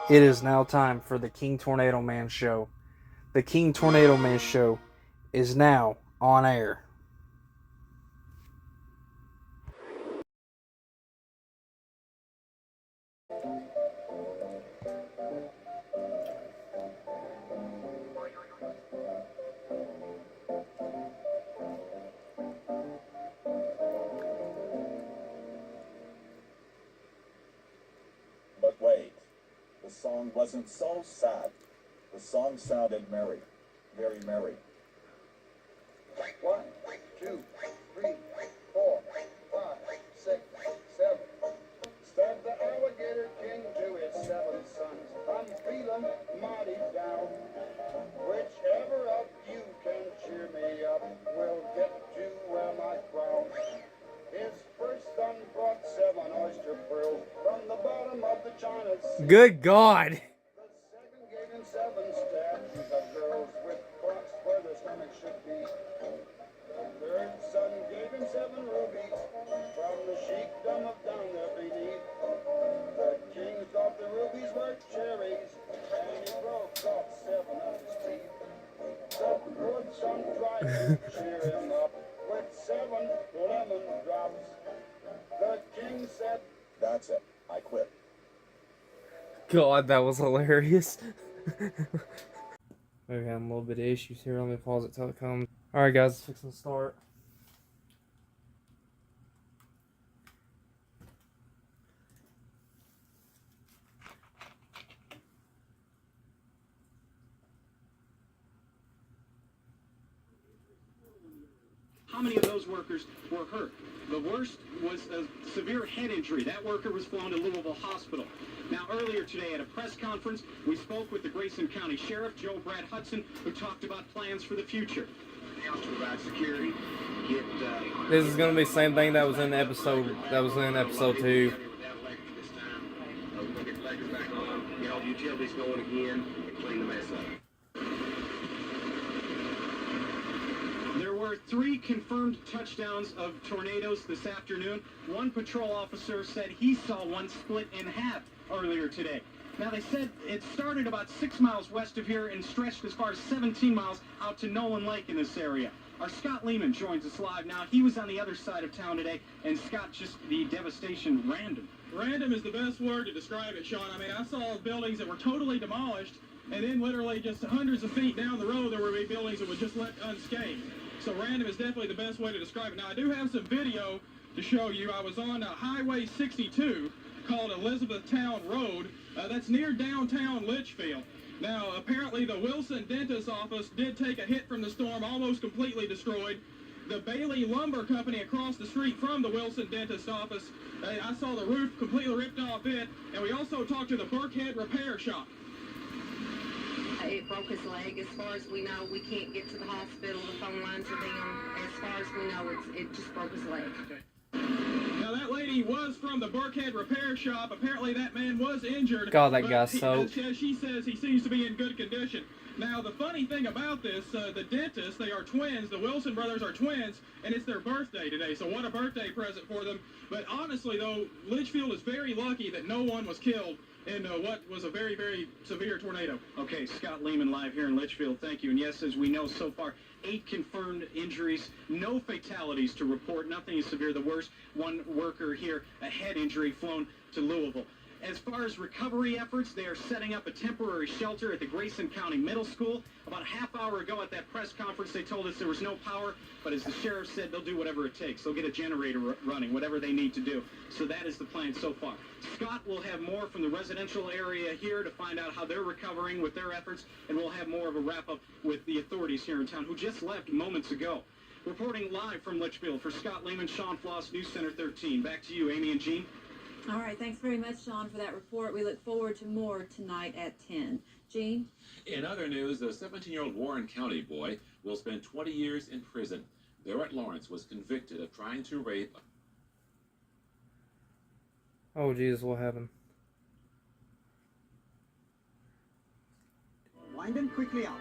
It is now time for the King Tornado Man Show. The King Tornado Man Show is now on air. But wait, the song wasn't so sad. The song sounded merry, very merry. 1, 2, 3, 4, 5, 6, 7. Said the alligator king to his 7 sons, I'm feeling mighty down. Whichever of you can cheer me up will get to wear my crown. His first son brought 7 oyster pearls from the bottom of the China Sea. Good God. The second gave him 7 statues of girls with crocks where their stomachs should be. The third son gave him 7 rubies from the sheikdom of down there beneath. The king thought the rubies were cherries, and he broke off 7 of his teeth. The fourth son tried to cheer him up with 7 lemon drops. The king said, That's it. I quit. God, that was hilarious. We're having a little bit of issues here. Let me pause it till it comes. Alright guys, let's fix and start. How many of those workers were hurt? The worst was a severe head injury. That worker was flown to Louisville Hospital. Now, earlier today at a press conference, we spoke with the Grayson County Sheriff, Joe Brad Hudson, who talked about plans for the future. to provide security, This is gonna be the same thing that was in episode 2. We'll get the Lakers back on, get all the utilities going again, and clean the mess up. There were 3 confirmed touchdowns of tornadoes this afternoon. One patrol officer said he saw one split in half earlier today. Now, they said it started about 6 miles west of here and stretched as far as 17 miles out to Nolan Lake in this area. Our Scott Lehman joins us live now. He was on the other side of town today, and Scott, just the devastation random. Random is the best word to describe it, Sean. I mean, I saw buildings that were totally demolished, and then literally just hundreds of feet down the road, there would be buildings that were just left unscathed. So random is definitely the bess way to describe it. Now, I do have some video to show you. I was on Highway 62 called Elizabethtown Road. That's near downtown Litchfield. Now, apparently the Wilson Dentist office did take a hit from the storm, almost completely destroyed. The Bailey Lumber Company across the street from the Wilson Dentist office, I saw the roof completely ripped off it, and we also talked to the Burkhead Repair Shop. It broke his leg. As far as we know, we can't get to the hospital. The phone lines are down. As far as we know, it just broke his leg. Okay. Now, that lady was from the Burkhead Repair Shop. Apparently, that man was injured. God, that guy's so... She says he seems to be in good condition. Now, the funny thing about this, the dentists, they are twins. The Wilson brothers are twins, and it's their birthday today. So what a birthday present for them. But honestly, though, Litchfield is very lucky that no one was killed in what was a very, very severe tornado. Okay, Scott Lehman live here in Litchfield. Thank you. And yes, as we know so far, 8 confirmed injuries, no fatalities to report, nothing is severe. The worst, one worker here, a head injury flown to Louisville. As far as recovery efforts, they are setting up a temporary shelter at the Grayson County Middle School. About a half hour ago at that press conference, they told us there was no power, but as the sheriff said, they'll do whatever it takes. They'll get a generator running, whatever they need to do. So that is the plan so far. Scott will have more from the residential area here to find out how they're recovering with their efforts, and we'll have more of a wrap-up with the authorities here in town, who just left moments ago. Reporting live from Litchfield for Scott Lehman, Sean Floss, News Center 13. Back to you, Amy and Jean. All right, thanks very much, Sean, for that report. We look forward to more tonight at 10. Gene? In other news, a 17-year-old Warren County boy will spend 20 years in prison. Barrett Lawrence was convicted of trying to rape... Oh, Jesus, what happened? Wind them quickly out.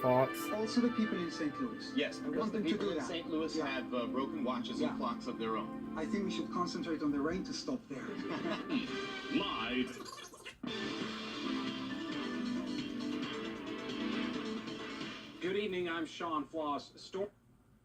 Fox. Also the people in St. Louis. Yes, I because want the them to people do in that. St. Louis have broken watches and clocks of their own. I think we should concentrate on the rain to stop there. Live Good evening, I'm Sean Floss. Storm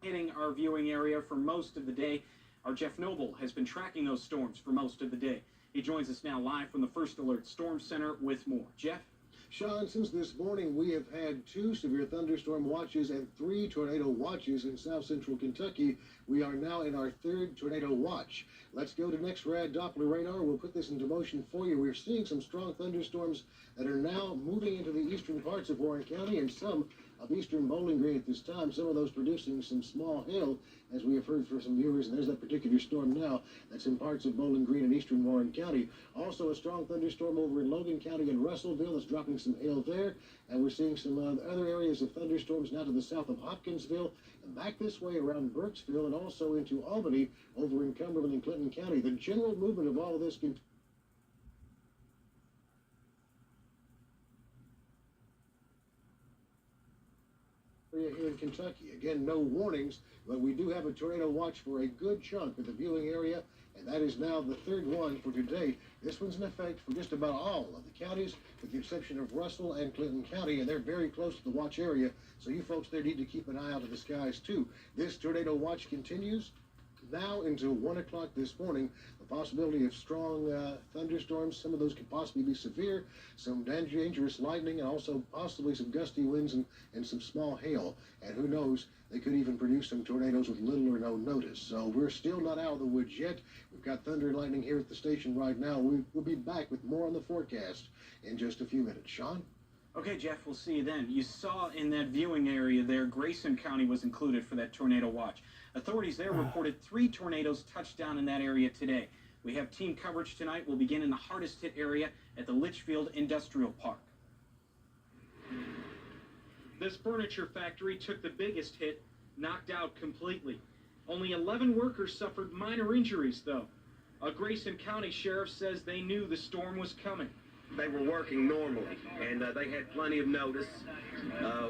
hitting our viewing area for most of the day. Our Jeff Noble has been tracking those storms for most of the day. He joins us now live from the First Alert Storm Center with more. Jeff? Sean, since this morning we have had 2 severe thunderstorm watches and 3 tornado watches in south central Kentucky. We are now in our 3rd tornado watch. Let's go to next rad Doppler radar. We'll put this into motion for you. We're seeing some strong thunderstorms that are now moving into the eastern parts of Warren County and some of eastern Bowling Green at this time. Some of those producing some small hail, as we have heard for some viewers. And there's that particular storm now that's in parts of Bowling Green and eastern Warren County. Also a strong thunderstorm over in Logan County and Russellville that's dropping some hail there. And we're seeing some other areas of thunderstorms now to the south of Hopkinsville and back this way around Burkesville and also into Albany over in Cumberland and Clinton County. The general movement of all of this can here in Kentucky. Again, no warnings, but we do have a tornado watch for a good chunk of the viewing area, and that is now the 3rd one for today. This one's in effect for just about all of the counties, with the exception of Russell and Clinton County, and they're very close to the watch area, so you folks there need to keep an eye out of the skies too. This tornado watch continues now until 1 o'clock this morning. The possibility of strong thunderstorms, some of those could possibly be severe, some dangerous lightning, and also possibly some gusty winds and some small hail. And who knows, they could even produce some tornadoes with little or no notice. So we're still not out of the woods yet. We've got thunder and lightning here at the station right now. We'll be back with more on the forecast in just a few minutes. Sean? Okay, Jeff, we'll see you then. You saw in that viewing area there, Grayson County was included for that tornado watch. Authorities there reported 3 tornadoes touched down in that area today. We have team coverage tonight. We'll begin in the hardest hit area at the Litchfield Industrial Park. This furniture factory took the biggest hit, knocked out completely. Only 11 workers suffered minor injuries, though. A Grayson County sheriff says they knew the storm was coming. They were working normally, and they had plenty of notice.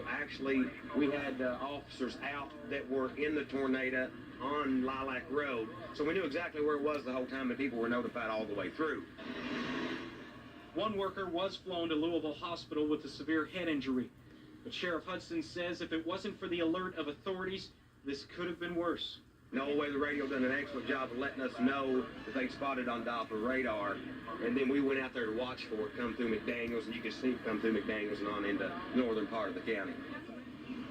Actually, we had officers out that were in the tornado on Lilac Road, so we knew exactly where it was the whole time, and people were notified all the way through. One worker was flown to Louisville Hospital with a severe head injury, but Sheriff Hudson says if it wasn't for the alert of authorities, this could have been worse. No way, the radio done an excellent job of letting us know that they spotted on Doppler radar, and then we went out there to watch for it come through McDaniels, and you could see it come through McDaniels and on into the northern part of the county.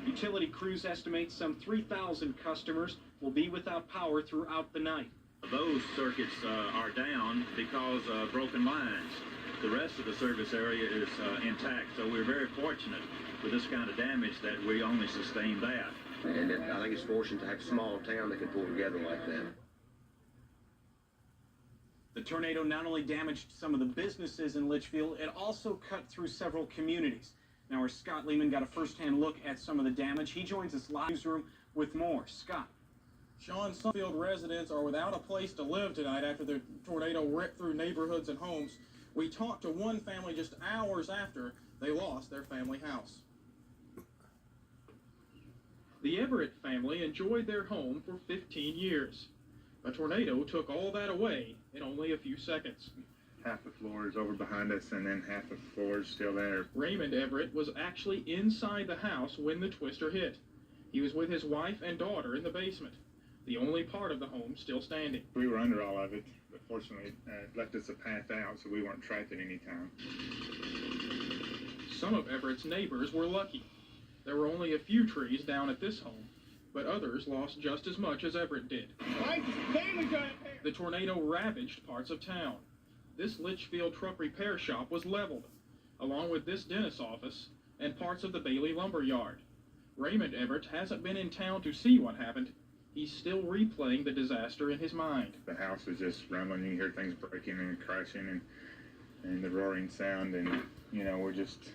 Utility crews estimate some 3,000 customers will be without power throughout the night. Those circuits are down because of broken lines. The rest of the service area is intact, so we're very fortunate with this kind of damage that we only sustained that. And I think it's fortunate to have a small town that can pull together like that. The tornado not only damaged some of the businesses in Litchfield, it also cut through several communities. Now our Scott Lehman got a first-hand look at some of the damage. He joins us live in the newsroom with more. Scott. Sean, Sunfield residents are without a place to live tonight after the tornado ripped through neighborhoods and homes. We talked to one family just hours after they lost their family house. The Everett family enjoyed their home for 15 years. A tornado took all that away in only a few seconds. Half the floor is over behind us, and then half the floor is still there. Raymond Everett was actually inside the house when the twister hit. He was with his wife and daughter in the basement, the only part of the home still standing. We were under all of it, but fortunately it left us a path out, so we weren't trapped at any time. Some of Everett's neighbors were lucky. There were only a few trees down at this home, but others lost just as much as Everett did. The tornado ravaged parts of town. This Litchfield truck repair shop was leveled, along with this dentist's office and parts of the Bailey lumber yard. Raymond Everett hasn't been in town to see what happened. He's still replaying the disaster in his mind. The house was just rumbling. You hear things breaking and crashing and the roaring sound, and, you know, we're just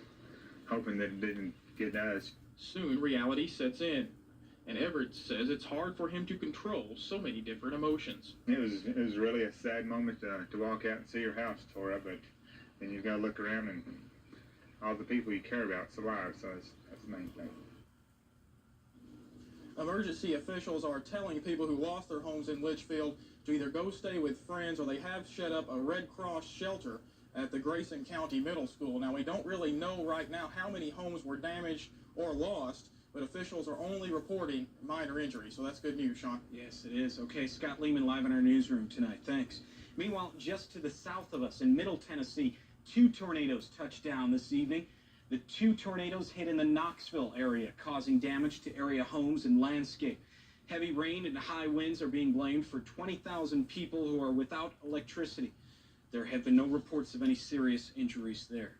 hoping that it didn't get us. Soon reality sets in, and Everett says it's hard for him to control so many different emotions. It was really a sad moment to walk out and see your house tore up, but then you've got to look around and all the people you care about alive, so that's the main thing. Emergency officials are telling people who lost their homes in Litchfield to either go stay with friends, or they have set up a Red Cross shelter at the Grayson County Middle School. Now, we don't really know right now how many homes were damaged or lost, but officials are only reporting minor injuries, so that's good news, Sean. Yes, it is. Okay, Scott Lehman live in our newsroom tonight. Thanks. Meanwhile, just to the south of us in Middle Tennessee, 2 tornadoes touched down this evening. The 2 tornadoes hit in the Knoxville area, causing damage to area homes and landscape. Heavy rain and high winds are being blamed for 20,000 people who are without electricity. There have been no reports of any serious injuries there.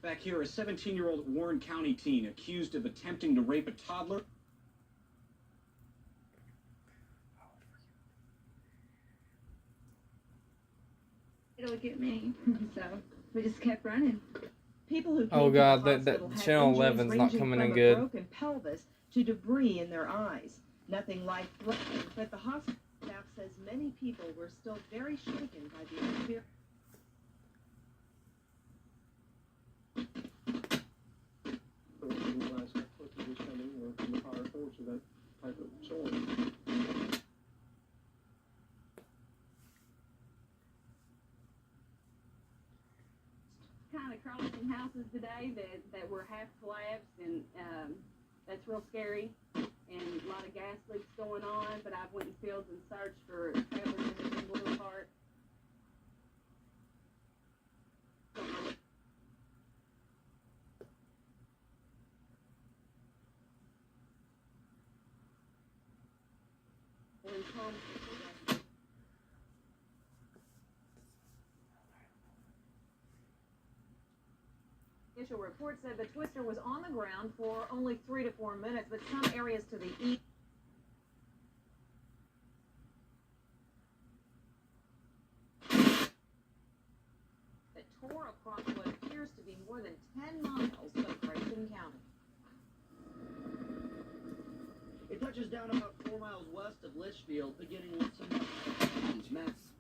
Back here, a 17-year-old Warren County teen accused of attempting to rape a toddler. It'll get me, so we just kept running. People who came Oh god, to the that hospital had channel injuries 11's not ranging coming from in a good. broken pelvis to debris in their eyes. Nothing life-threatening, but the hospital staff says many people were still very shaken by the experience. Kind of across some houses today that were half collapsed, and that's real scary. And a lot of gas leaks going on, but I've went in fields and searched for travelers in the little part. Initial report said the twister was on the ground for only 3 to 4 minutes, but some areas to the east. That tore across what appears to be more than 10 miles of Grayson County. It touches down about 4 miles west of Litchfield, beginning with some maps.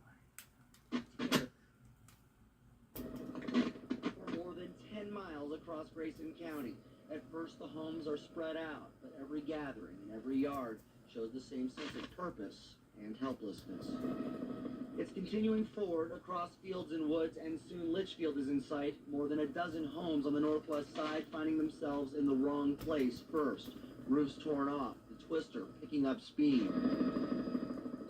For more than 10 miles across Grayson County. At first, the homes are spread out, but every gathering and every yard shows the same sense of purpose and helplessness. It's continuing forward across fields and woods, and soon Litchfield is in sight. More than a dozen homes on the northwest side finding themselves in the wrong place first. Roofs torn off, the twister picking up speed.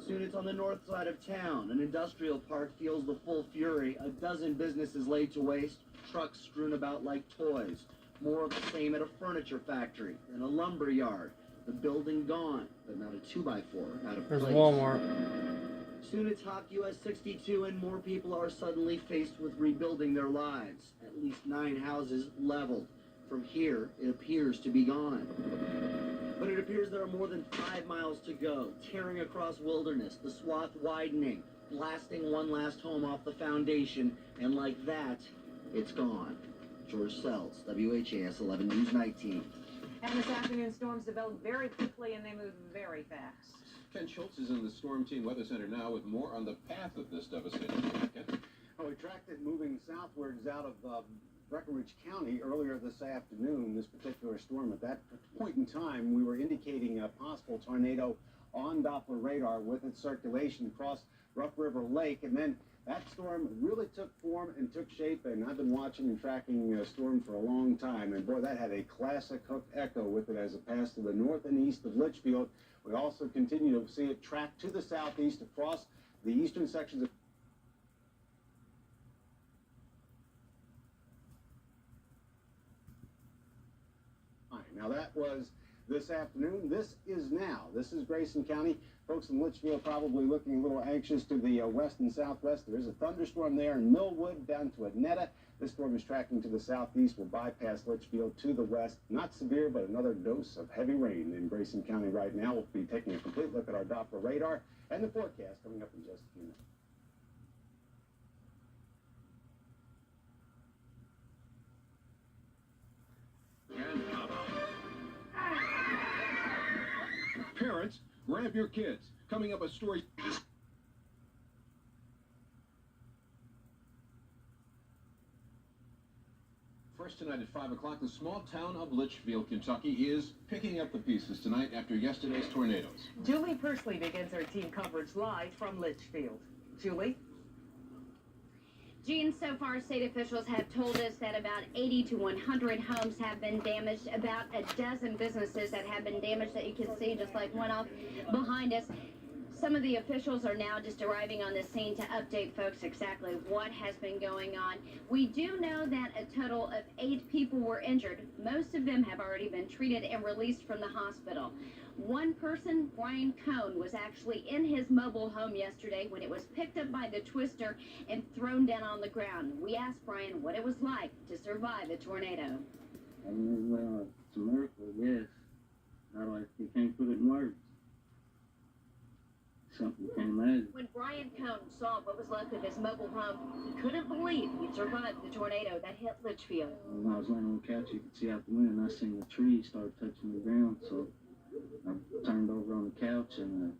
Soon it's on the north side of town. An industrial park feels the full fury. A dozen businesses laid to waste, trucks strewn about like toys. More of the same at a furniture factory and a lumber yard. The building gone, but not a 2x4 out of There's place. Walmart. Soon it's Hawk US 62 and more people are suddenly faced with rebuilding their lives. At least 9 houses leveled. From here, it appears to be gone. But it appears there are more than 5 miles to go, tearing across wilderness, the swath widening, blasting one last home off the foundation, and like that, it's gone. George Sells, WHAS 11 News 19. And this afternoon, storms developed very quickly and they moved very fast. Ken Schultz is in the Storm Team Weather Center now with more on the path of this devastation. Ken? We tracked it moving southwards out of Breckinridge County earlier this afternoon, this particular storm. At that point in time, we were indicating a possible tornado on Doppler radar with its circulation across Rough River Lake, and then that storm really took form and took shape, and I've been watching and tracking the storm for a long time, and boy, that had a classic hook echo with it as it passed to the north and east of Litchfield. We also continue to see it track to the southeast across the eastern sections of Now that was this afternoon. This is now. This is Grayson County. Folks in Litchfield probably looking a little anxious to the west and southwest. There is a thunderstorm there in Millwood down to Annetta. This storm is tracking to the southeast, will bypass Litchfield to the west. Not severe, but another dose of heavy rain in Grayson County right now. We'll be taking a complete look at our Doppler radar and the forecast coming up in just a few minutes. Parents, grab your kids. Coming up, a story. First tonight at 5 o'clock, the small town of Litchfield, Kentucky is picking up the pieces tonight after yesterday's tornadoes. Julie Persley begins her team coverage live from Litchfield. Julie? Gene, so far state officials have told us that about 80 to 100 homes have been damaged, about a dozen businesses that have been damaged that you can see just like one off behind us. Some of the officials are now just arriving on the scene to update folks exactly what has been going on. We do know that a total of 8 people were injured. Most of them have already been treated and released from the hospital. One person, Brian Cohn, was actually in his mobile home yesterday when it was picked up by the twister and thrown down on the ground. We asked Brian what it was like to survive a tornado. I mean, well, it's a miracle, yes. You can't put it in words. Something you can't imagine. When Brian Cohn saw what was left of his mobile home, he couldn't believe he'd survived the tornado that hit Litchfield. When I was laying on the couch, you could see out the window, and I seen the trees start touching the ground, so I turned over on the couch and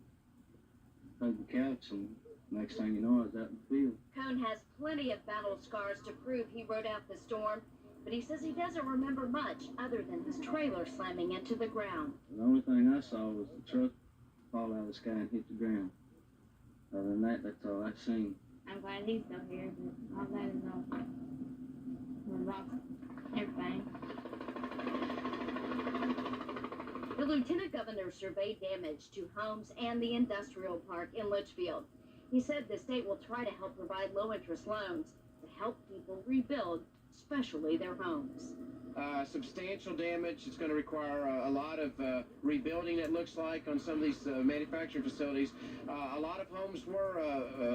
hugged the couch, and next thing you know, I was out in the field. Cohn has plenty of battle scars to prove he rode out the storm, but he says he doesn't remember much other than his trailer slamming into the ground. The only thing I saw was the truck fall out of the sky and hit the ground. Other than that, that's all I've seen. I'm glad he's still here, but all that is all rocks, everything. The lieutenant governor surveyed damage to homes and the industrial park in Litchfield. He said the state will try to help provide low-interest loans to help people rebuild, especially their homes. Substantial damage. It's going to require a lot of rebuilding, it looks like, on some of these manufacturing facilities. A lot of homes were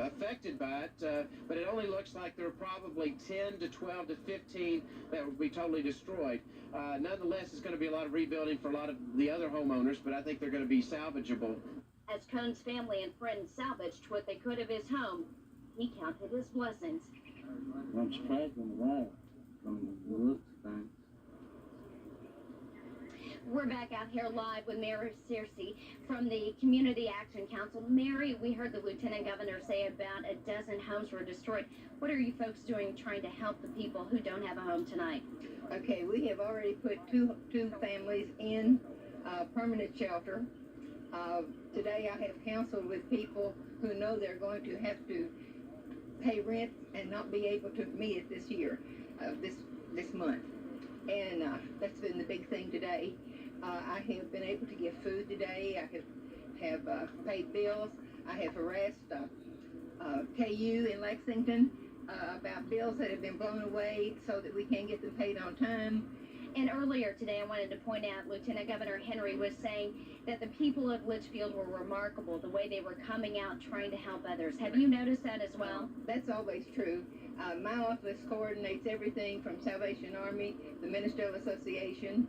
affected by it, but it only looks like there are probably 10 to 12 to 15 that will be totally destroyed. Nonetheless, it's going to be a lot of rebuilding for a lot of the other homeowners, but I think they're going to be salvageable. As Cohn's family and friends salvaged what they could of his home, he counted his blessings. I'm surprised on the wall from the looks of things. We're back out here live with Mary Searcy from the Community Action Council. Mary, we heard the Lieutenant Governor say about a dozen homes were destroyed. What are you folks doing trying to help the people who don't have a home tonight? Okay, we have already put two families in permanent shelter. Today I have counseled with people who know they're going to have to pay rent and not be able to meet it this year, this month. And that's been the big thing today. I have been able to give food today. I have paid bills. I have harassed KU in Lexington about bills that have been blown away so that we can get them paid on time. And earlier today, I wanted to point out, Lieutenant Governor Henry was saying that the people of Litchfield were remarkable, the way they were coming out trying to help others. Have you noticed that as well? That's always true. My office coordinates everything from Salvation Army, the Ministerial Association,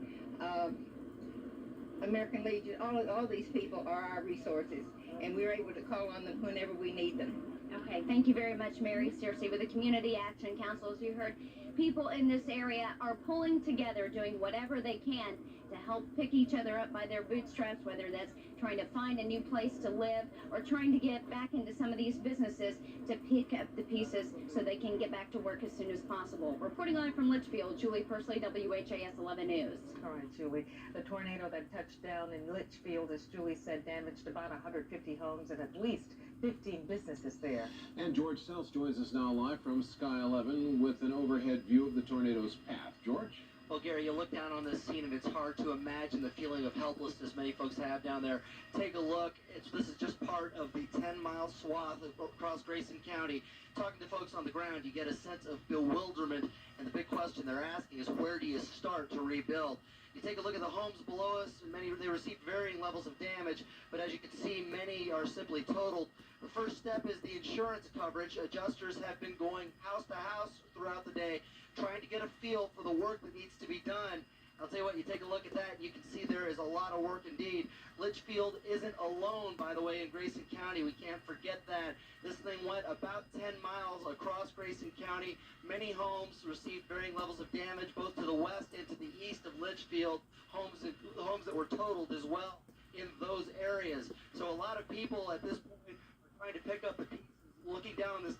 American Legion. All these people are our resources, and we're able to call on them whenever we need them. Okay, thank you very much, Mary Searcy. With the Community Action Council, as you heard, people in this area are pulling together, doing whatever they can to help pick each other up by their bootstraps, whether that's trying to find a new place to live or trying to get back into some of these businesses to pick up the pieces so they can get back to work as soon as possible. Reporting live from Litchfield, Julie Pursley, WHAS 11 News. All right, Julie. The tornado that touched down in Litchfield, as Julie said, damaged about 150 homes and at least 15 businesses there. And George Sells joins us now live from Sky 11 with an overhead view of the tornado's path. George? Well, Gary, you look down on this scene and it's hard to imagine the feeling of helplessness many folks have down there. Take a look. This is just part of the 10-mile swath across Grayson County. Talking to folks on the ground, you get a sense of bewilderment, and the big question they're asking is, where do you start to rebuild? You take a look at the homes below us, and they received varying levels of damage, but as you can see, many are simply totaled. The first step is the insurance coverage. Adjusters have been going house to house throughout the day, trying to get a feel for the work that needs to be done. I'll tell you what, you take a look at that, and you can see there is a lot of work indeed. Litchfield isn't alone, by the way, in Grayson County. We can't forget that. This thing went about 10 miles across Grayson County. Many homes received varying levels of damage, both to the west and to the east of Litchfield. Homes that were totaled as well in those areas. So a lot of people at this point are trying to pick up the pieces, looking down this.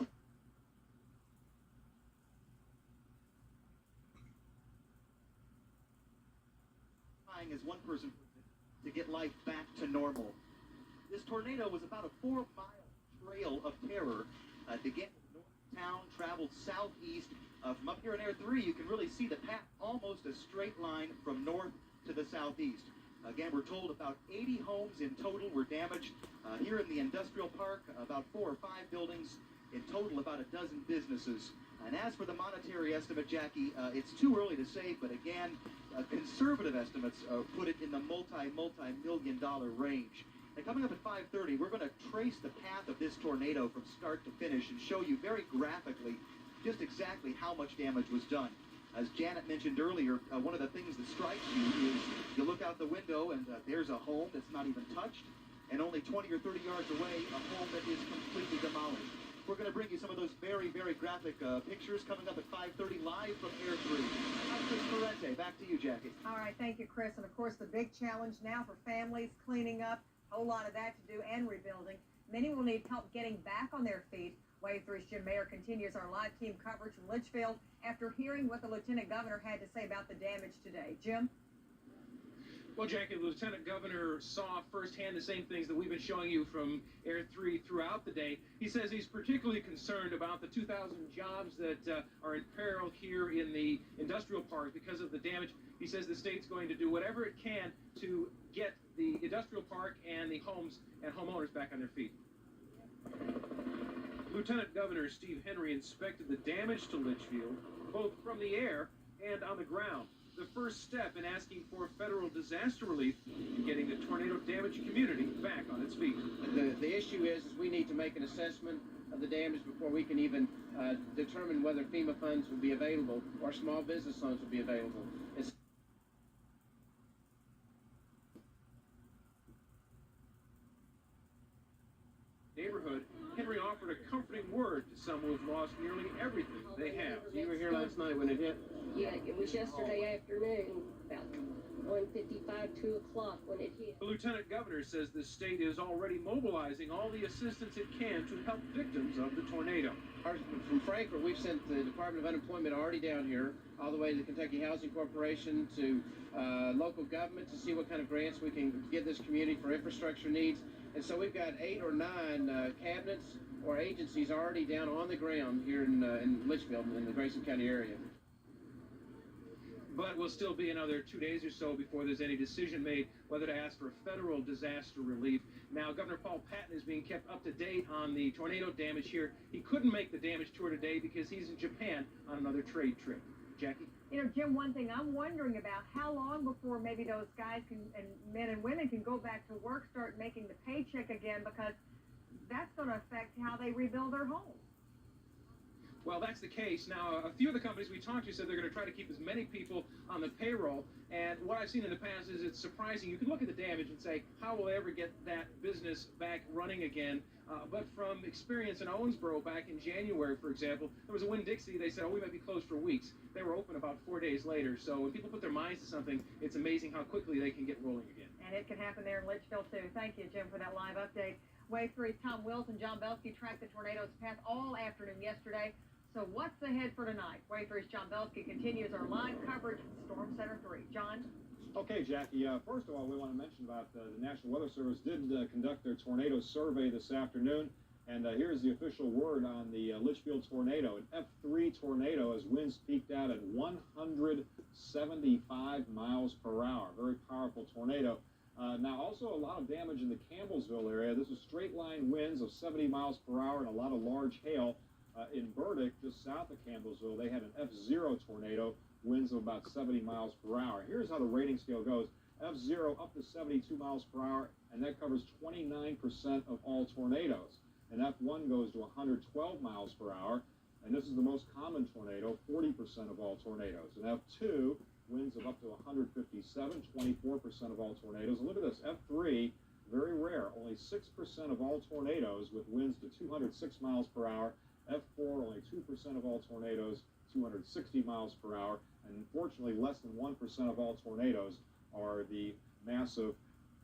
As one person to get life back to normal. This tornado was about a 4-mile trail of terror to get north town traveled southeast. From up here in Air 3, you can really see the path, almost a straight line from north to the southeast. Again, we're told about 80 homes in total were damaged. Here in the industrial park, about 4 or 5 buildings. In total, about a dozen businesses. And as for the monetary estimate, Jackie, it's too early to say, but again, conservative estimates put it in the multi-million dollar range. And coming up at 5:30, we're going to trace the path of this tornado from start to finish and show you very graphically just exactly how much damage was done. As Janet mentioned earlier, one of the things that strikes you is you look out the window and there's a home that's not even touched, and only 20 or 30 yards away, a home that is completely demolished. We're going to bring you some of those very, very graphic pictures coming up at 5:30 live from Air 3. I'm Chris Parente. Back to you, Jackie. All right, thank you, Chris. And of course, the big challenge now for families, cleaning up, a whole lot of that to do, and rebuilding. Many will need help getting back on their feet. Wave 3's Jim Mayer continues our live team coverage from Litchfield after hearing what the Lieutenant Governor had to say about the damage today. Jim? Well, Jackie, the Lieutenant Governor saw firsthand the same things that we've been showing you from Air 3 throughout the day. He says he's particularly concerned about the 2,000 jobs that are in peril here in the industrial park because of the damage. He says the state's going to do whatever it can to get the industrial park and the homes and homeowners back on their feet. Lieutenant Governor Steve Henry inspected the damage to Litchfield, both from the air and on the ground. The first step in asking for federal disaster relief and getting the tornado-damaged community back on its feet. The issue is we need to make an assessment of the damage before we can even determine whether FEMA funds will be available or small business loans will be available. Neighborhood, Henry offered a comforting word to some who have lost nearly everything they have. You were here last night when it hit? Yeah, it was yesterday afternoon, about 1:55, 2 o'clock when it hit. The Lieutenant Governor says the state is already mobilizing all the assistance it can to help victims of the tornado. From Frankfurt, we've sent the Department of Unemployment already down here, all the way to the Kentucky Housing Corporation, to local government to see what kind of grants we can give this community for infrastructure needs. And so we've got 8 or 9 cabinets or agencies already down on the ground here in Litchfield, in the Grayson County area. But will still be another 2 days or so before there's any decision made whether to ask for federal disaster relief. Now, Governor Paul Patton is being kept up to date on the tornado damage here. He couldn't make the damage tour today because he's in Japan on another trade trip. Jackie? You know, Jim, one thing I'm wondering about, how long before maybe those guys can, and men and women can go back to work, start making the paycheck again, because that's going to affect how they rebuild their homes. Well, that's the case. Now, a few of the companies we talked to said they're going to try to keep as many people on the payroll. And what I've seen in the past is it's surprising. You can look at the damage and say, how will they ever get that business back running again? But from experience in Owensboro back in January, for example, there was a Winn-Dixie. They said, oh, we might be closed for weeks. They were open about 4 days later. So when people put their minds to something, it's amazing how quickly they can get rolling again. And it can happen there in Litchfield, too. Thank you, Jim, for that live update. Wave 3's Tom Wills and John Belsky tracked the tornado's path all afternoon yesterday. So what's ahead for tonight? Wave 3's John Belsky continues our live coverage from Storm Center 3. John? Okay, Jackie. First of all, we want to mention about the National Weather Service did conduct their tornado survey this afternoon. And here's the official word on the Litchfield tornado. An F3 tornado as winds peaked out at 175 miles per hour. Very powerful tornado. Now, also a lot of damage in the Campbellsville area. This is straight line winds of 70 miles per hour and a lot of large hail. In Burdick, just south of Campbellsville, they had an F0 tornado, winds of about 70 miles per hour. Here's how the rating scale goes. F0 up to 72 miles per hour, and that covers 29% of all tornadoes. And F1 goes to 112 miles per hour, and this is the most common tornado, 40% of all tornadoes. And F2, winds of up to 157, 24% of all tornadoes. And look at this, F3, very rare, only 6% of all tornadoes with winds to 206 miles per hour. F4, only 2% of all tornadoes, 260 miles per hour, and unfortunately less than 1% of all tornadoes are the massive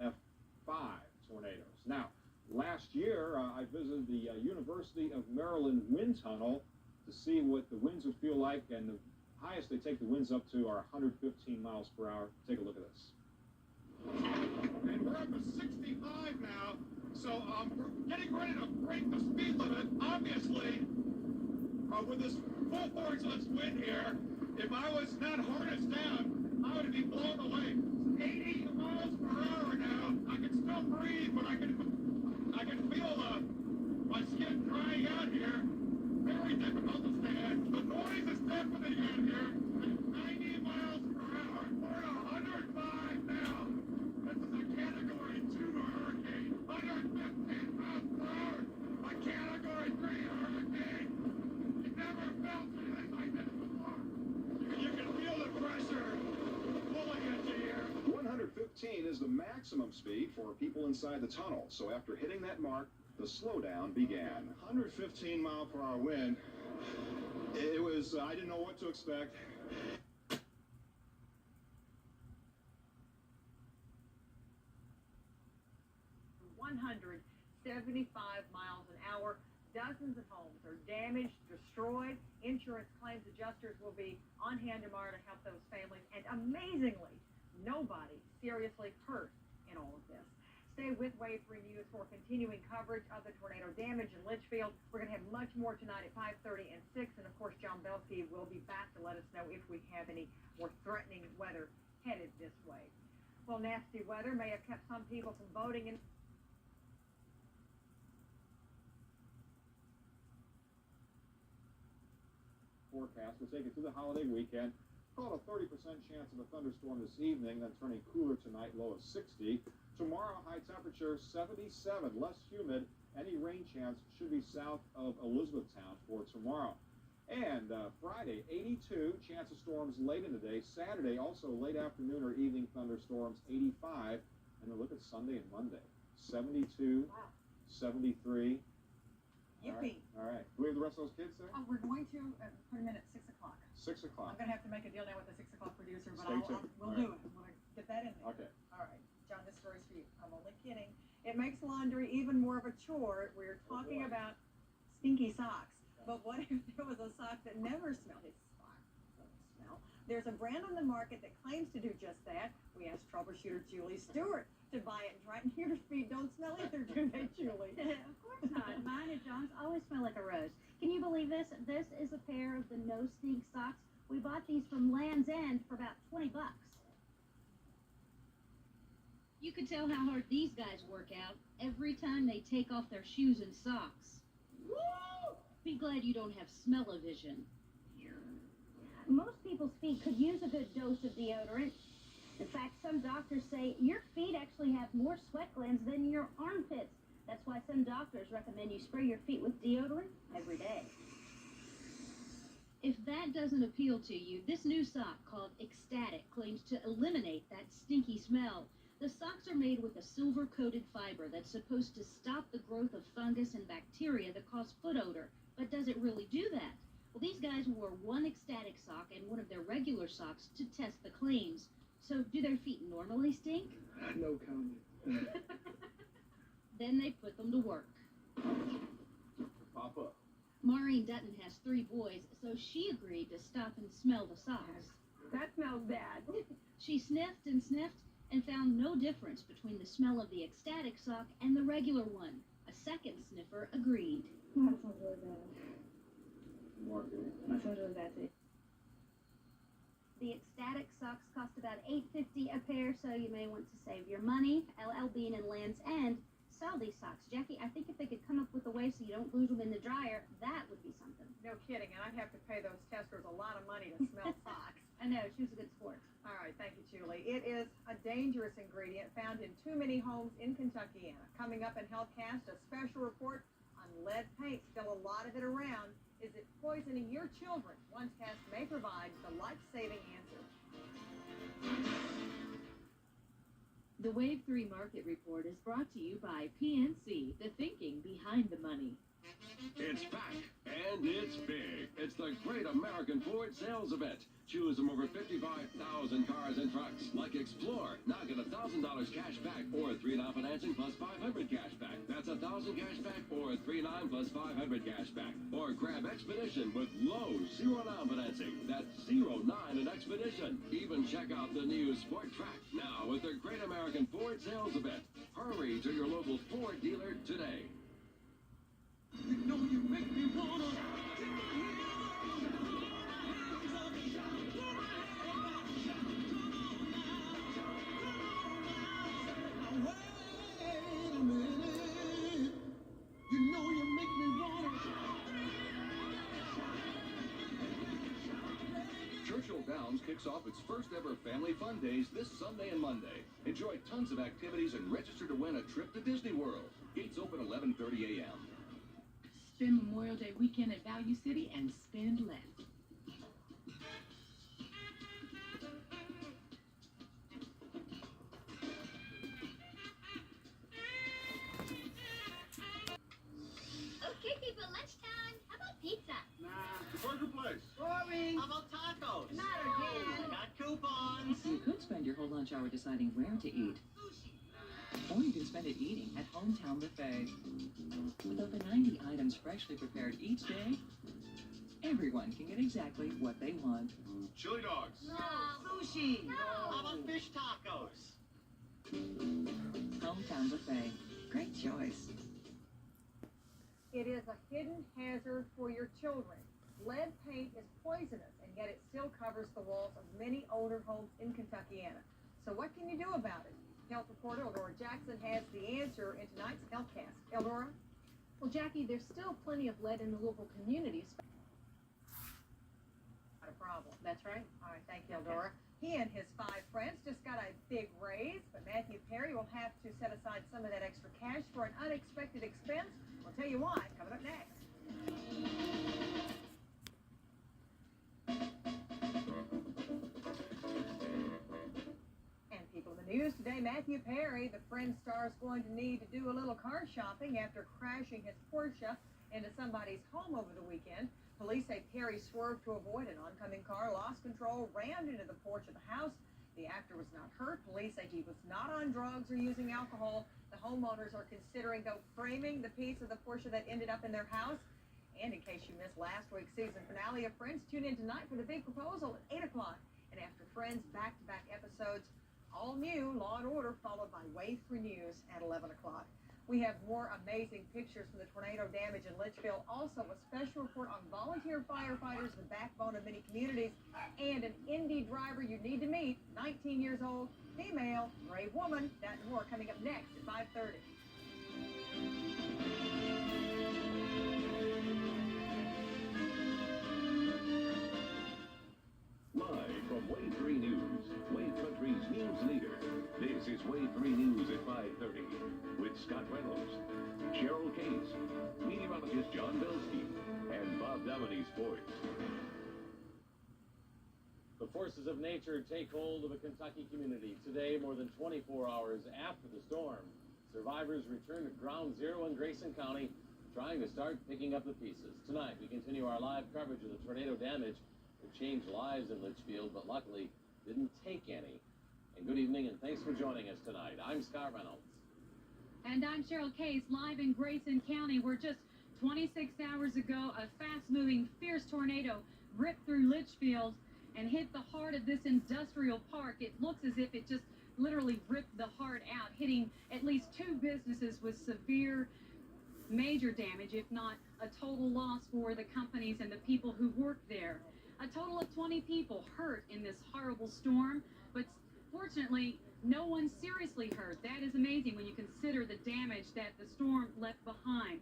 F5 tornadoes. Now, last year I visited the University of Maryland wind tunnel to see what the winds would feel like, and the highest they take the winds up to are 115 miles per hour. Take a look at this. And we're up to 65 now, so we're getting ready to break the speed limit, obviously. with this full force wind here, if I was not harnessed down, I would be blown away. 80 miles per hour now. I can still breathe, but I can feel my skin drying out here. Very difficult to stand. The noise is deafening out here. 90 miles per hour. We're at 105 now. This is a Category 2 hurricane. 115 miles per hour. A Category 3 hurricane. You never felt anything like this before. You can feel the pressure pulling at you here. 115 is the maximum speed for people inside the tunnel. So after hitting that mark, the slowdown began. 115 mile per hour wind. It was, I didn't know what to expect. $175 miles an hour. Dozens of homes are damaged, destroyed. Insurance claims adjusters will be on hand tomorrow to help those families. And amazingly, nobody seriously hurt in all of this. Stay with Wave 3 News for continuing coverage of the tornado damage in Litchfield. We're going to have much more tonight at 5:30 and 6. And, of course, John Belsky will be back to let us know if we have any more threatening weather headed this way. Well, nasty weather may have kept some people from voting in. Forecast will take it through the holiday weekend. Call a 30% chance of a thunderstorm this evening, then turning cooler tonight, low of 60. Tomorrow, high temperature 77, less humid. Any rain chance should be south of Elizabethtown for tomorrow. And Friday, 82, chance of storms late in the day. Saturday, also late afternoon or evening thunderstorms, 85. And then look at Sunday and Monday, 72, Wow. 73. Yippee. All right. Do we have the rest of those kids there? Oh, we're going to put them in at 6 o'clock. 6 o'clock. I'm going to have to make a deal now with the 6 o'clock producer, but Stay tuned. we'll All do right. it. We'll get that in there. Okay. All right. John, this story's for you. I'm only kidding. It makes laundry even more of a chore. We're talking about stinky socks. But what if there was a sock that never smelled? His sock doesn't smell. There's a brand on the market that claims to do just that. We asked troubleshooter Julie Stewart to buy it and try it, and your feet don't smell either, do they, Julie? Of course not. Mine and John's always smell like a rose. Can you believe this? This is a pair of the No Stink socks. We bought these from Land's End for about 20 bucks. You could tell how hard these guys work out every time they take off their shoes and socks. Woo! Be glad you don't have smell-o-vision. Most people's feet could use a good dose of deodorant. In fact, some doctors say your feet actually have more sweat glands than your armpits. That's why some doctors recommend you spray your feet with deodorant every day. If that doesn't appeal to you, this new sock called Ecstatic claims to eliminate that stinky smell. The socks are made with a silver-coated fiber that's supposed to stop the growth of fungus and bacteria that cause foot odor. But does it really do that? Well, these guys wore one Ecstatic sock and one of their regular socks to test the claims. So, do their feet normally stink? No comment. Then they put them to work. Pop up. Maureen Dutton has 3 boys, so she agreed to stop and smell the socks. That smells bad. She sniffed and found no difference between the smell of the Ecstatic sock and the regular one. A second sniffer agreed. That smells really bad. Marketing. That smells really bad too. The Ecstatic socks cost about $8.50 a pair, so you may want to save your money. LL Bean and Land's End sell these socks. Jackie, I think if they could come up with a way so you don't lose them in the dryer, that would be something. No kidding, and I'd have to pay those testers a lot of money to smell socks. I know, she was a good sport. All right, thank you, Julie. It is a dangerous ingredient found in too many homes in Kentucky. Coming up in Hellcast, a special report on lead paint. Still a lot of it around. Is it poisoning your children? One test may provide the life-saving answer. The Wave 3 Market Report is brought to you by PNC, the thinking behind the money. It's back, and it's big. It's the Great American Ford Sales Event. Choose from over 55,000 cars and trucks. Like Explore, now get $1,000 cash back or 3-9 financing plus $500 cash back. That's $1,000 cash back or 3-9 plus $500 cash back. Or grab Expedition with low 0-9 financing. That's 0-9 in Expedition. Even check out the new Sport Track now with the Great American Ford Sales Event. Hurry to your local Ford dealer today. Churchill Downs kicks off its first ever Family Fun Days this Sunday and Monday. Enjoy tons of activities and register to win a trip to Disney World. Gates open 11:30 a.m. Spend Memorial Day weekend at Value City and spend less. Okay, people, lunchtime. How about pizza? Nah, the burger place. Boring. How about tacos? Not again. Got coupons. You could spend your whole lunch hour deciding where to eat. Or you can spend it eating at Hometown Buffet. With over 90 items freshly prepared each day, everyone can get exactly what they want. Chili dogs. No. Sushi. No. How about fish tacos? Hometown Buffet. Great choice. It is a hidden hazard for your children. Lead paint is poisonous, and yet it still covers the walls of many older homes in Kentuckiana. So what can you do about it? Health reporter Eldora Jackson has the answer in tonight's HealthCast. Eldora? Well, Jackie, there's still plenty of lead in the Louisville community. Not a problem. That's right. All right, thank you, Eldora. He and his 5 friends just got a big raise, but Matthew Perry will have to set aside some of that extra cash for an unexpected expense. We'll tell you why coming up next. And people in the news today, Matthew Perry, the Friends star, is going to need to do a little car shopping after crashing his Porsche into somebody's home over the weekend. Police say Perry swerved to avoid an oncoming car, lost control, rammed into the porch of the house. The actor was not hurt. Police say he was not on drugs or using alcohol. The homeowners are considering, though, framing the piece of the Porsche that ended up in their house. And in case you missed last week's season finale of Friends, tune in tonight for the big proposal at 8 o'clock. And after Friends back-to-back episodes, all new Law & Order, followed by Wave 3 News at 11 o'clock. We have more amazing pictures from the tornado damage in Litchfield. Also, a special report on volunteer firefighters, the backbone of many communities, and an Indy driver you need to meet, 19 years old, female, brave woman. That and more coming up next at 5:30. Live from Wave 3 News, Wave Country's news leader. This is Wave 3 News at 5:30 with Scott Reynolds, Cheryl Case, meteorologist John Belsky, and Bob Dominy Sports. The forces of nature take hold of a Kentucky community. Today, more than 24 hours after the storm, survivors return to Ground Zero in Grayson County, trying to start picking up the pieces. Tonight, we continue our live coverage of the tornado damage that changed lives in Litchfield, but luckily didn't take any. And good evening, and thanks for joining us tonight. I'm Scott Reynolds. And I'm Cheryl Case, live in Grayson County, where just 26 hours ago, a fast-moving, fierce tornado ripped through Litchfield and hit the heart of this industrial park. It looks as if it just literally ripped the heart out, hitting at least 2 businesses with severe, major damage, if not a total loss for the companies and the people who work there. A total of 20 people hurt in this horrible storm, but fortunately, no one seriously hurt. That is amazing when you consider the damage that the storm left behind.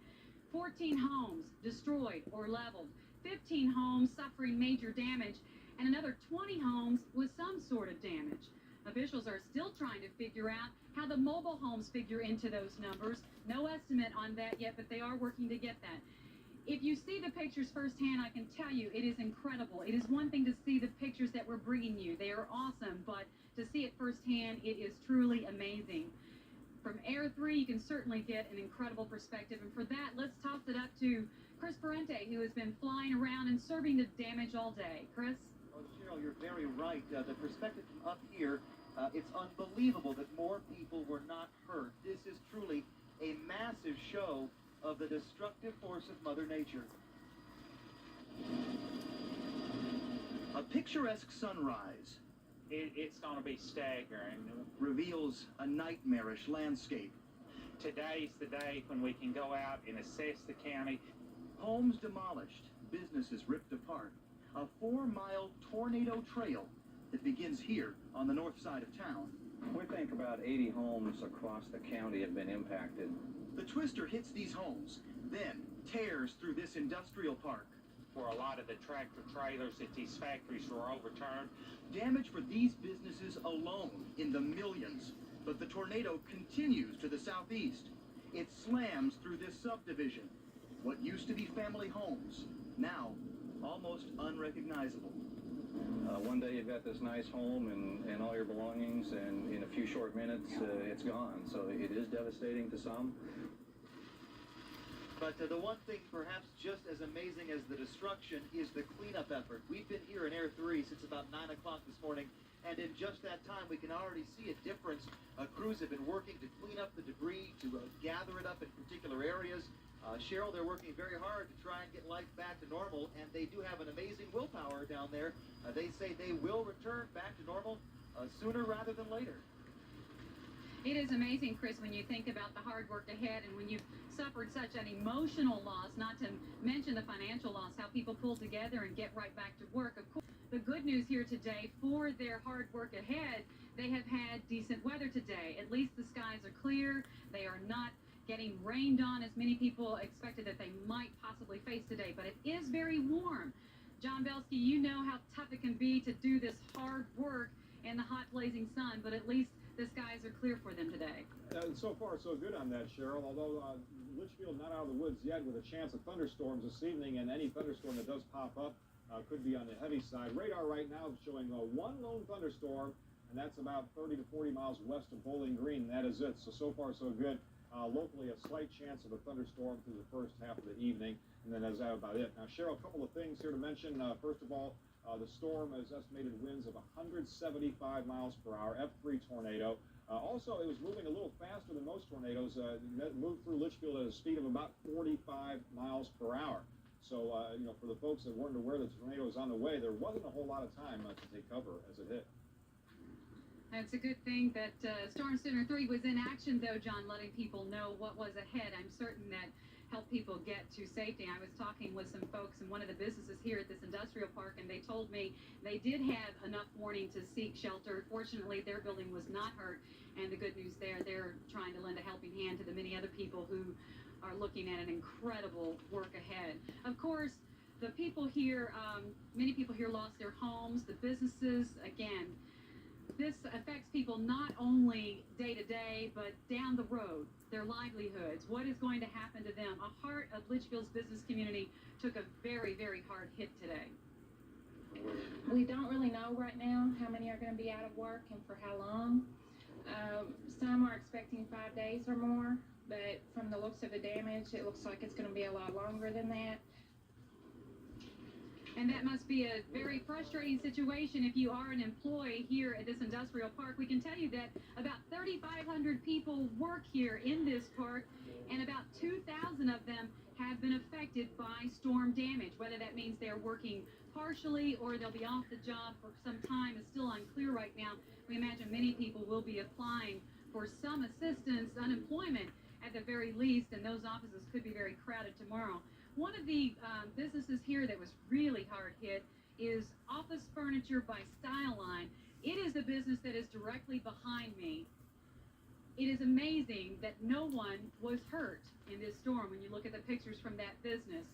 14 homes destroyed or leveled, 15 homes suffering major damage, and another 20 homes with some sort of damage. Officials are still trying to figure out how the mobile homes figure into those numbers. No estimate on that yet, but they are working to get that. If you see the pictures firsthand, I can tell you it is incredible. It is one thing to see the pictures that we're bringing you. They are awesome, but to see it firsthand, it is truly amazing. From Air 3, you can certainly get an incredible perspective. And for that, let's toss it up to Chris Parente, who has been flying around and surveying the damage all day. Chris? Oh, Cheryl, you're very right. The perspective from up here, it's unbelievable that more people were not hurt. This is truly a massive show of the destructive force of Mother Nature. A picturesque sunrise. It's going to be staggering. Reveals a nightmarish landscape. Today's the day when we can go out and assess the county. Homes demolished, businesses ripped apart. A 4-mile tornado trail that begins here on the north side of town. We think about 80 homes across the county have been impacted. The twister hits these homes, then tears through this industrial park. Where a lot of the tractor trailers at these factories were overturned. Damage for these businesses alone in the millions. But the tornado continues to the southeast. It slams through this subdivision. What used to be family homes, now almost unrecognizable. One day you've got this nice home and all your belongings, and in a few short minutes, it's gone. So it is devastating to some. But the one thing perhaps just as amazing as the destruction is the cleanup effort. We've been here in Air 3 since about 9 o'clock this morning, and in just that time we can already see a difference. Crews have been working to clean up the debris, to gather it up in particular areas. Cheryl, they're working very hard to try and get life back to normal, and they do have an amazing willpower down there. They say they will return back to normal sooner rather than later. It is amazing, Chris, when you think about the hard work ahead and when you've suffered such an emotional loss, not to mention the financial loss, how people pull together and get right back to work. Of course, the good news here today for their hard work ahead, they have had decent weather today. At least the skies are clear. They are not getting rained on as many people expected that they might possibly face today, but it is very warm. John Belsky, you know how tough it can be to do this hard work in the hot blazing sun, but at least the skies are clear for them today. So far, so good on that, Cheryl. Although Litchfield not out of the woods yet with a chance of thunderstorms this evening, and any thunderstorm that does pop up could be on the heavy side. Radar right now is showing one lone thunderstorm, and that's about 30 to 40 miles west of Bowling Green. That is it. So far, so good. Locally, a slight chance of a thunderstorm through the first half of the evening, and then that's about it. Now, Cheryl, a couple of things here to mention. First of all, the storm has estimated winds of 175 miles per hour, F3 tornado. Also, it was moving a little faster than most tornadoes. It moved through Litchfield at a speed of about 45 miles per hour. So, for the folks that weren't aware the tornado was on the way, there wasn't a whole lot of time to take cover as it hit. It's a good thing that Storm Center 3 was in action, though, John, letting people know what was ahead. I'm certain that helped people get to safety. I was talking with some folks in one of the businesses here at this industrial park, and they told me they did have enough warning to seek shelter. Fortunately, their building was not hurt, and the good news there, they're trying to lend a helping hand to the many other people who are looking at an incredible work ahead. Of course, the people here, many people here lost their homes, the businesses, again, this affects people not only day to day, but down the road, their livelihoods. What is going to happen to them? A heart of Litchfield's business community took a very, very hard hit today. We don't really know right now how many are going to be out of work and for how long. Some are expecting 5 days or more, but from the looks of the damage, it looks like it's going to be a lot longer than that. And that must be a very frustrating situation if you are an employee here at this industrial park. We can tell you that about 3,500 people work here in this park, and about 2,000 of them have been affected by storm damage. Whether that means they're working partially or they'll be off the job for some time is still unclear right now. We imagine many people will be applying for some assistance, unemployment at the very least, and those offices could be very crowded tomorrow. One of the businesses here that was really hard hit is Office Furniture by Styleline. It is the business that is directly behind me. It is amazing that no one was hurt in this storm when you look at the pictures from that business.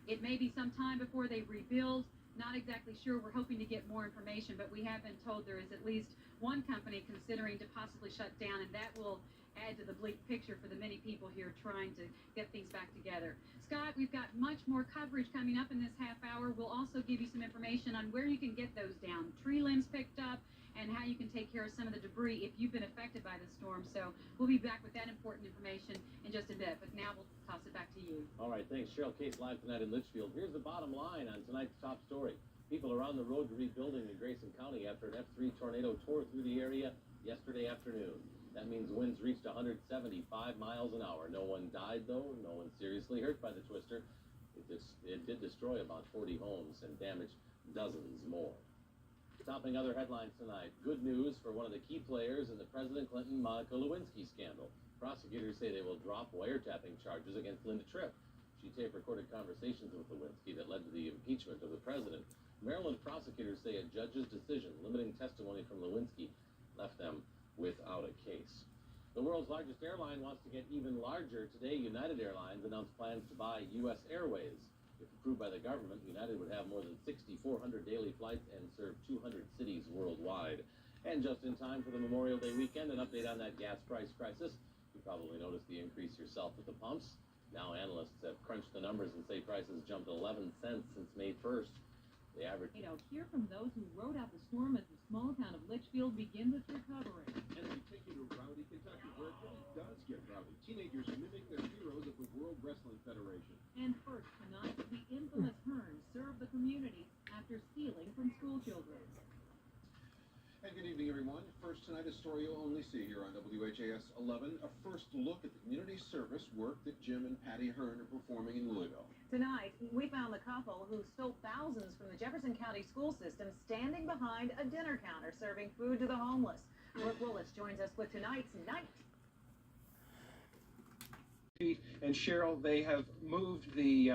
It may be some time before they rebuild. Not exactly sure. We're hoping to get more information, but we have been told there is at least one company considering to possibly shut down, and that will add to the bleak picture for the many people here trying to get things back together. Scott, we've got much more coverage coming up in this half hour. We'll also give you some information on where you can get those down, tree limbs picked up, and how you can take care of some of the debris if you've been affected by the storm. So we'll be back with that important information in just a bit, but now we'll toss it back to you. All right, thanks, Cheryl Case, live tonight in Litchfield. Here's the bottom line on tonight's top story. People are on the road to rebuilding in Grayson County after an F3 tornado tore through the area yesterday afternoon. That means winds reached 175 miles an hour. No one died, though. No one seriously hurt by the twister. It did destroy about 40 homes and damage dozens more. Topping other headlines tonight, good news for one of the key players in the President Clinton-Monica Lewinsky scandal. Prosecutors say they will drop wiretapping charges against Linda Tripp. She tape-recorded conversations with Lewinsky that led to the impeachment of the president. Maryland prosecutors say a judge's decision limiting testimony from Lewinsky left them without a case. The world's largest airline wants to get even larger. Today, United Airlines announced plans to buy U.S. Airways. If approved by the government, United would have more than 6,400 daily flights and serve 200 cities worldwide. And just in time for the Memorial Day weekend, an update on that gas price crisis. You probably noticed the increase yourself at the pumps. Now analysts have crunched the numbers and say prices jumped 11 cents since May 1st. The average... Hear from those who rode out the storm as the small town of Litchfield begins its recovery. And we take you to Rowdy, Kentucky, where it really does get rowdy. Teenagers mimic their heroes of the World Wrestling Federation. And first tonight, the infamous Hearns serve the community after stealing from school children. And good evening, everyone. First tonight, a story you'll only see here on WHAS 11. A first look at the community service work that Jim and Patty Hearn are performing in Louisville. Tonight, we found the couple who stole thousands from the Jefferson County school system standing behind a dinner counter serving food to the homeless. Brooke Willis joins us with tonight's Night. And Cheryl, they have moved the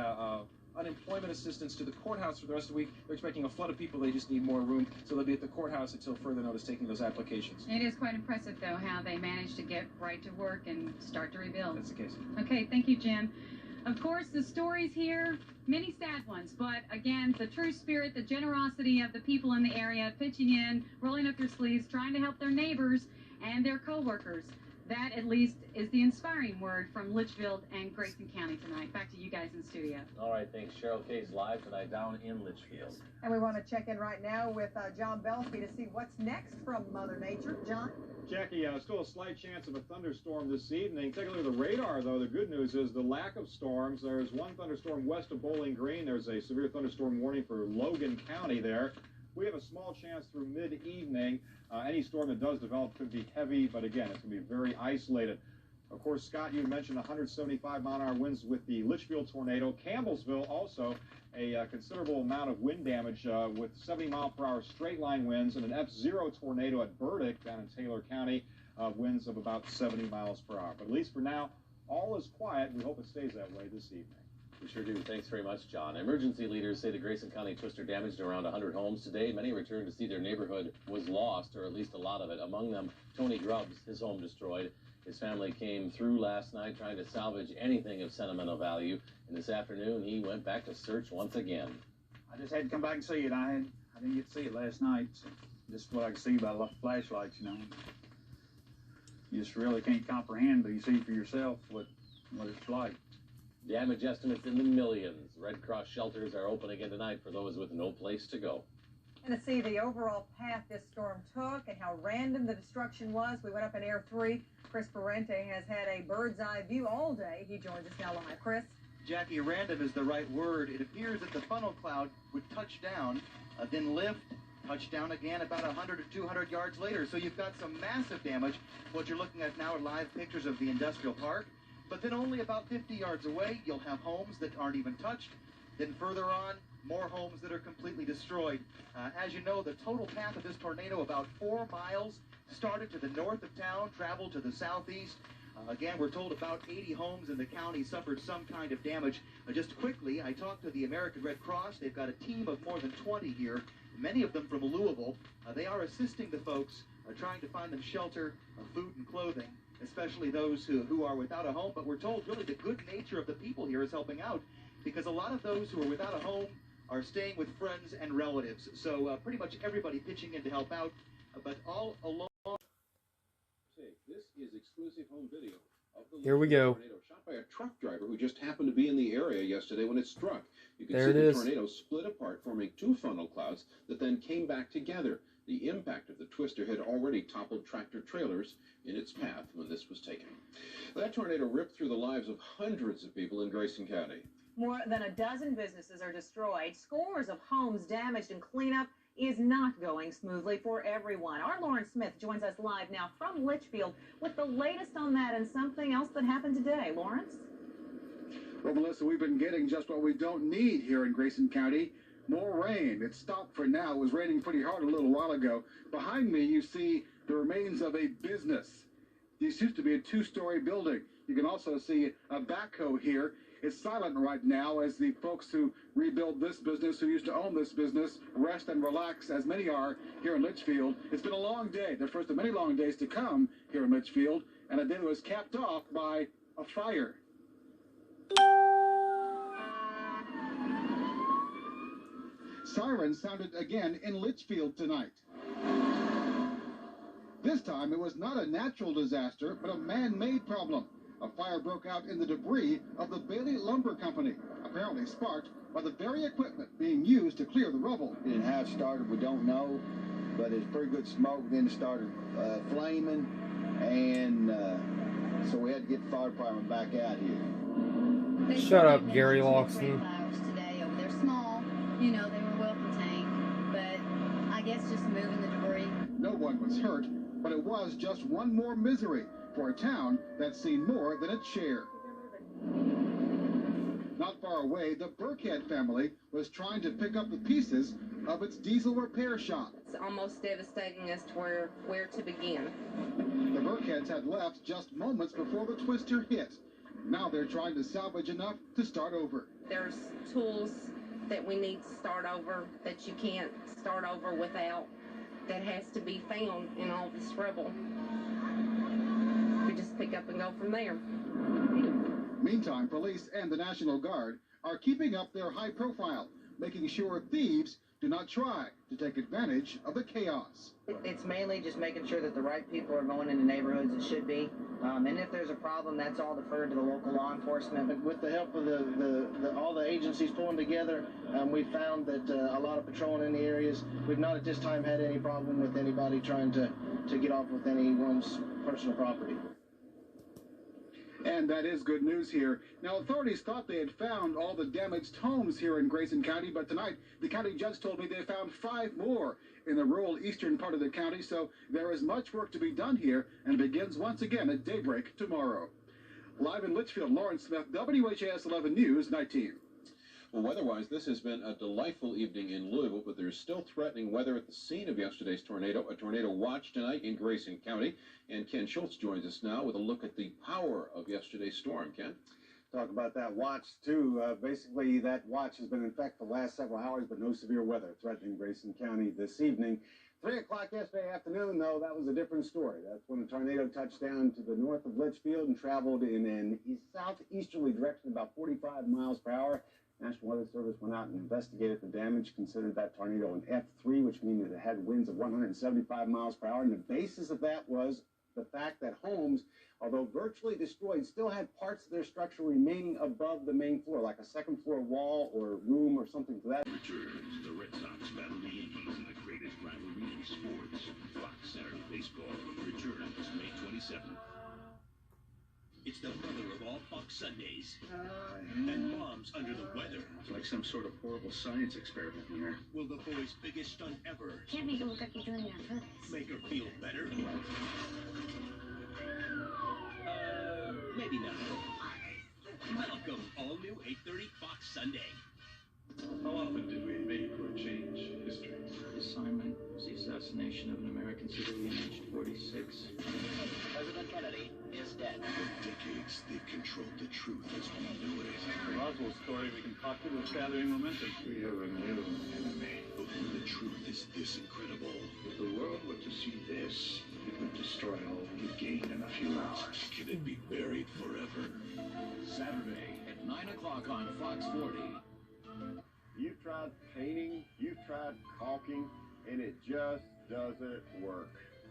unemployment assistance to the courthouse for the rest of the week. They're expecting a flood of people. They just need more room, so they'll be at the courthouse until further notice taking those applications. It is quite impressive, though, how they managed to get right to work and start to rebuild. That's the case. Okay, thank you, Jim. Of course, the stories here, many sad ones, but again, the true spirit, the generosity of the people in the area pitching in, rolling up their sleeves, trying to help their neighbors and their co-workers. That, at least, is the inspiring word from Litchfield and Grayson County tonight. Back to you guys in the studio. All right, thanks. Cheryl Case live tonight down in Litchfield. And we want to check in right now with John Belsky to see what's next from Mother Nature. John? Jackie, still a slight chance of a thunderstorm this evening. Take a look at the radar, though. The good news is the lack of storms. There's one thunderstorm west of Bowling Green. There's a severe thunderstorm warning for Logan County there. We have a small chance through mid-evening. Any storm that does develop could be heavy, but again, it's going to be very isolated. Of course, Scott, you mentioned 175-mile-an-hour winds with the Litchfield tornado. Campbellsville also a considerable amount of wind damage with 70-mile-per-hour straight-line winds and an F0 tornado at Burdick down in Taylor County, winds of about 70 miles per hour. But at least for now, all is quiet. We hope it stays that way this evening. We sure do. Thanks very much, John. Emergency leaders say the Grayson County twister damaged around 100 homes today. Many returned to see their neighborhood was lost, or at least a lot of it. Among them, Tony Grubbs, his home destroyed. His family came through last night trying to salvage anything of sentimental value. And this afternoon, he went back to search once again. I just had to come back and see it. I didn't get to see it last night. So just what I could see by the flashlights, you know. You just really can't comprehend, but you see for yourself what it's like. Damage estimates in the millions. Red Cross shelters are open again tonight for those with no place to go. And to see the overall path this storm took and how random the destruction was, we went up in Air 3. Chris Parente has had a bird's-eye view all day. He joins us now live. Chris? Jackie, random is the right word. It appears that the funnel cloud would touch down, then lift, touch down again about 100 or 200 yards later. So you've got some massive damage. What you're looking at now are live pictures of the industrial park. But then only about 50 yards away, you'll have homes that aren't even touched. Then further on, more homes that are completely destroyed. As you know, the total path of this tornado, about 4 miles, started to the north of town, traveled to the southeast. Again, we're told about 80 homes in the county suffered some kind of damage. Just quickly, I talked to the American Red Cross. They've got a team of more than 20 here, many of them from Louisville. They are assisting the folks, trying to find them shelter, food and clothing, especially those who are without a home. But we're told really the good nature of the people here is helping out, because a lot of those who are without a home are staying with friends and relatives. So pretty much everybody pitching in to help out, but all along. This is exclusive home video of the Here we go. tornado shot by a truck driver who just happened to be in the area yesterday when it struck. You can There see it the is. tornado split apart, forming two funnel clouds that then came back together. The impact of the twister had already toppled tractor trailers in its path when this was taken. That tornado ripped through the lives of hundreds of people in Grayson County. More than a dozen businesses are destroyed, scores of homes damaged, and cleanup is not going smoothly for everyone. Our Lauren Smith joins us live now from Litchfield with the latest on that and something else that happened today. Lawrence? Well, Melissa, we've been getting just what we don't need here in Grayson County. More rain. It stopped for now. It was raining pretty hard a little while ago. Behind me, you see the remains of a business. This used to be a two-story building. You can also see a backhoe here. It's silent right now as the folks who rebuild this business, who used to own this business, rest and relax, as many are here in Litchfield. It's been a long day, the first of many long days to come here in Litchfield, and a day that was capped off by a fire. Sirens sounded again in Litchfield tonight. This time it was not a natural disaster, but a man-made problem. A fire broke out in the debris of the Bailey Lumber Company, apparently sparked by the very equipment being used to clear the rubble. And how it started, we don't know, but it's pretty good smoke. Then it started flaming, and so we had to get the fire department back out here. Shut up, Gary Loxton. Today over there, small, you know, they were well contained, but I guess just moving the debris. No one was hurt, but it was just one more misery for a town that's seen more than its share. Not far away, the Burkhead family was trying to pick up the pieces of its diesel repair shop. It's almost devastating as to where to begin. The Burkheads had left just moments before the twister hit. Now they're trying to salvage enough to start over. There's tools that we need to start over that you can't start over without, that has to be found in all this rubble. We just pick up and go from there. Meantime, police and the National Guard are keeping up their high profile, making sure thieves do not try to take advantage of the chaos. It's mainly just making sure that the right people are going into neighborhoods it should be. And if there's a problem, that's all deferred to the local law enforcement. But with the help of all the agencies pulling together, we found that a lot of patrolling in the areas. We've not at this time had any problem with anybody trying to get off with anyone's personal property. And that is good news here. Now, authorities thought they had found all the damaged homes here in Grayson County, but tonight the county judge told me they found 5 more in the rural eastern part of the county, so there is much work to be done here, and begins once again at daybreak tomorrow. Live in Litchfield, Lawrence Smith, WHAS 11 News, 19. Well, weather-wise, this has been a delightful evening in Louisville, but there's still threatening weather at the scene of yesterday's tornado. A tornado watch tonight in Grayson County. And Ken Schultz joins us now with a look at the power of yesterday's storm. Ken? Talk about that watch, too. Basically, that watch has been in effect the last several hours, but no severe weather threatening Grayson County this evening. 3 o'clock yesterday afternoon, though, that was a different story. That's when the tornado touched down to the north of Litchfield and traveled in an southeasterly direction about 45 miles per hour. National Weather Service went out and investigated the damage, considered that tornado an F3, which means it had winds of 175 miles per hour. And the basis of that was the fact that homes, although virtually destroyed, still had parts of their structure remaining above the main floor, like a second-floor wall or room or something to that. Returns. The Red Sox battle the Yankees in the greatest rivalry in sports. Fox Saturday Baseball returns May 27th. It's the brother of all Fox Sundays. And Mom's under the weather. It's like some sort of horrible science experiment here. Will the boy's biggest stunt ever Can't make it look like you're doing it on purpose. make her feel better? Maybe not. Welcome, all new 8:30 Fox Sunday. How often did we make or change history? The assignment was the assassination of an American civilian aged 46. President Kennedy is dead. For decades, they've controlled the truth as we know it. The Roswell story we concocted was gathering momentum. We have a new enemy. But when the truth is this incredible, If the world were to see this, it would destroy all we've gained in a few hours. can it be buried forever? Saturday at 9 o'clock on Fox 40. You've tried painting, you've tried caulking, and it just doesn't work.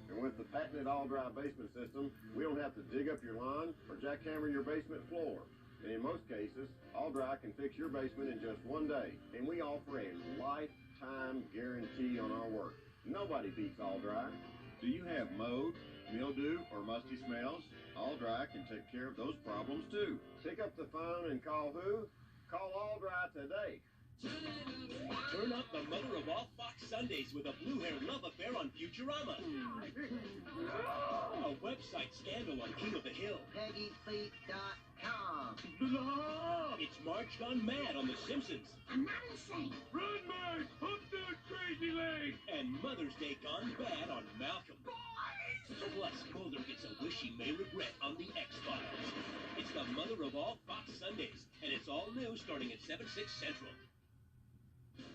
And with the patented all-dry basement system, we don't have to dig up your lawn or jackhammer your basement floor. And in most cases, All-Dry can fix your basement in just 1 day. And we offer a lifetime guarantee on our work. Nobody beats All-Dry. Do you have mold, mildew, or musty smells? All-Dry can take care of those problems too. Pick up the phone and call who? Call All-Dry today. Turn up the mother of all Fox Sundays with a blue-hair love affair on Futurama. A website scandal on King of the Hill. PeggyFeet.com. It's Marge gone mad on The Simpsons. I'm not insane. Run, Marge! Up that crazy leg! And Mother's Day gone bad on Malcolm. Plus, Mulder gets a wish he may regret on The X-Files. It's the mother of all Fox Sundays, and it's all new starting at 7/6 Central.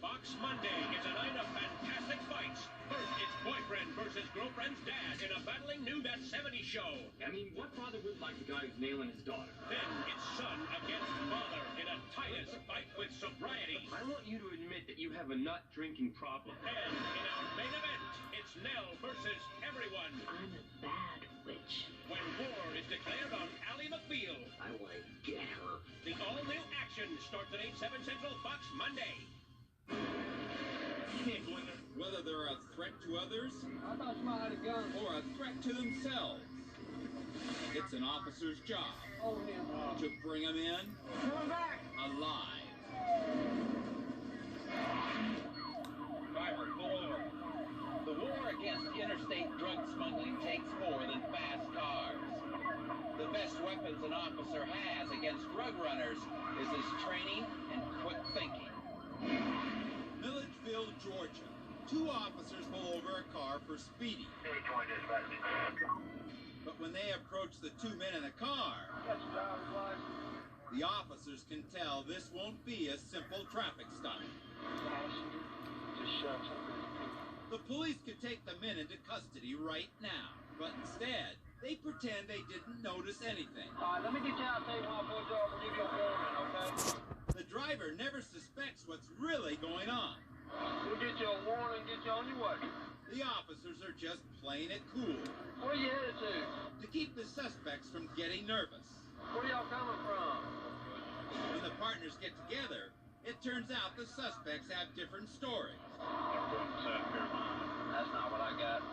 Fox Monday is a night of fantastic fights. First, it's boyfriend versus girlfriend's dad in a battling new That 70s Show. I mean, what father would like the guy who's nailing his daughter? Then it's son against father in a Titus fight with sobriety. I want you to admit that you have a nut drinking problem. And in our main event, it's Nell versus everyone. I'm a bad witch. When war is declared on Ally McBeal. I want to get her. The all-new action starts at 8/7 Central Fox Monday. Whether they're a threat to others I thought you might have a gun. or a threat to themselves, it's an officer's job to bring them in Coming back. alive. Driver, pull over. The war against interstate drug smuggling takes more than fast cars. The best weapons an officer has against drug runners is his training and quick thinking. Milledgeville, Georgia. 2 officers pull over a car for speeding. But when they approach the 2 men in the car, the officers can tell this won't be a simple traffic stop. The police could take the men into custody right now, but instead, they pretend they didn't notice anything. All right, let me get you out there while I pull you over and give you a warning, okay? The driver never suspects what's really going on. We'll get you a warning and get you on your way. The officers are just playing it cool Where you headed to? to keep the suspects from getting nervous. Where y'all coming from? When the partners get together, it turns out the suspects have different stories. I'm going to South Carolina. That's not what I got.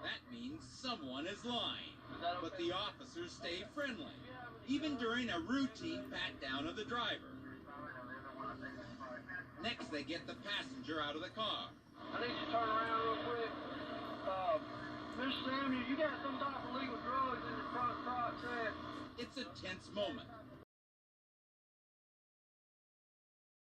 That means someone is lying. Is that okay? But the officers stay friendly, even during a routine pat-down of the driver. Next, they get the passenger out of the car. I need you to turn around real quick. Mr. Samuel, you got some type of legal drugs in your front truck set. It's a tense moment.